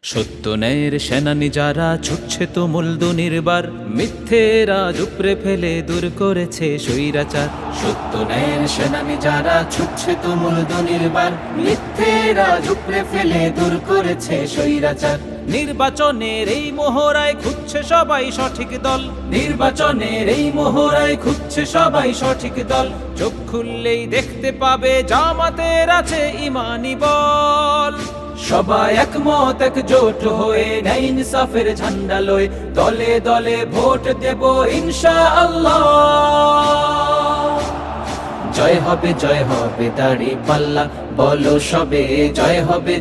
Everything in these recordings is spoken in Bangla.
সত্য ন্যায়ের সেনানি যারা ছুটছে তো মূলদুনির্বার, মিথ্যের আজ উপড়ে ফেলে দূর করেছে স্বৈরাচার। সত্য ন্যায়ের সেনানি যারা ছুটছে তো মূলদুনির্বার, মিথ্যের আজ উপড়ে ফেলে দূর করেছে স্বৈরাচার। নির্বাচনের এই মোহরায় খুঁজছে সবাই সঠিক দল, নির্বাচনের এই মোহরায় খুঁজছে সবাই সঠিক দল। চোখ খুললেই দেখতে পাবে জামাতের আছে ইমানি বল। সবাই একমত একজোট হয়ে ন্যায় ইনসাফের ঝান্ডা লয়ে দলে দলে ভোট দেব ইনশাআল্লাহ। জয় হবে দাড়ি পাল্লা, বলো সবে জয় হবে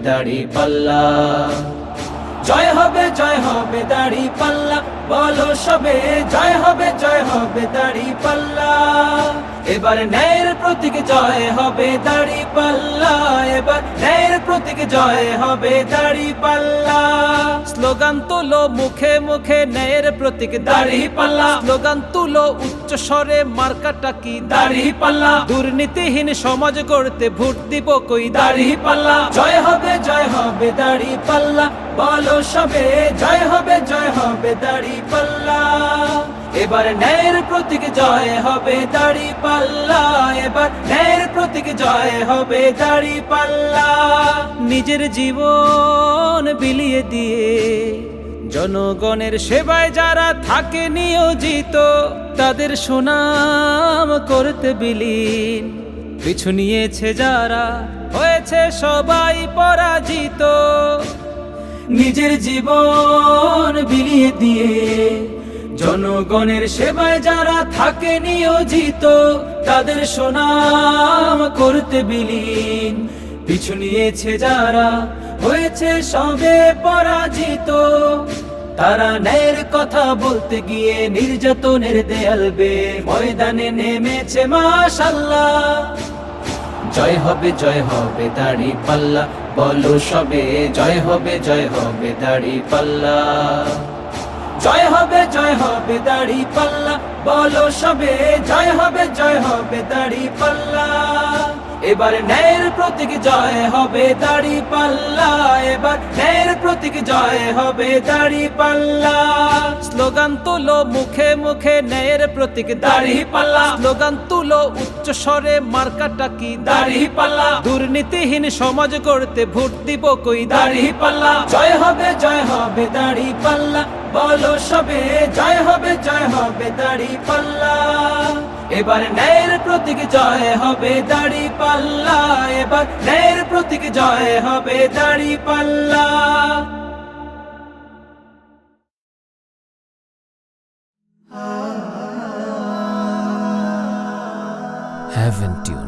দাড়ি পাল্লা। জয় হবে দাড়ি পাল্লা, বলো সবে জয় হবে দাড়ি পাল্লা। এবার ন্যায়ের প্রতীক জয় হবে দাড়ি পাল্লা, এবার ন্যায়ের প্রতীক জয় হবে দাড়ি পাল্লা। স্লোগান তুলো মুখে মুখে ন্যায়ের প্রতীক দাড়ি পাল্লা, স্লোগান তুলো উচ্চ স্বরে মার্কাটা কি দাড়ি পাল্লা। দুর্নীতিহীন সমাজ গড়তে ভোট দিব কই দাড়ি পাল্লা। জয় হবে দাড়ি পাল্লা, বলো সবে জয় হবে দাড়ি পাল্লা। এবার ন্যায়ের প্রতীক জয় হবে দাড়ি পাল্লা, এবার ন্যায়ের প্রতীক জয় হবে দাড়ি পাল্লা। নিজের জীবন বিলিয়ে দিয়ে জনগণের সেবায় যারা থাকে নিয়োজিত, তাদের সুনাম করতে বিলীন। পিছু নিয়েছে যারা হয়েছে সবাই পরাজিত। নিজের জীবন বিলিয়ে দিয়ে জনগণের সেবায় যারা থাকে নিয়োজিত, তাদের সুনাম করতে বিলীন। পিছু নিয়েছে যারা হয়েছে সবে পরাজিত, তারা ন্যায়ের কথা বলতে গিয়ে নির্যাতনের দেয়াল বেয়ে ময়দানে নেমেছে মাশাআল্লাহ। জয় হবে দাড়ি পাল্লা, বলো সবে জয় হবে দাড়ি পাল্লা। জয় হবে দাড়ি পাল্লা, বলো সবে জয় হবে দাড়ি পাল্লা। এবার ন্যায়ের প্রতীক জয় হবে দাড়ি পাল্লা, এবার ন্যায়ের প্রতীক জয় হবে দাড়ি পাল্লা। স্লোগান তুলো মুখে মুখে ন্যায়ের প্রতীক দাড়ি পাল্লা, স্লোগান তুলো উচ্চ স্বরে মার্কাটা কি দাড়ি পাল্লা। দুর্নীতিহীন সমাজ গড়তে ভোট দিব কই দাড়ি পাল্লা। জয় হবে দাড়ি পাল্লা, বলো সবে জয় হবে দাড়ি পাল্লা। এবার ন্যায়ের প্রতীক জয় হবে দাড়ি পাল্লা, এবার ন্যায়ের প্রতীক জয় হবে দাড়ি পাল্লা। Haven't you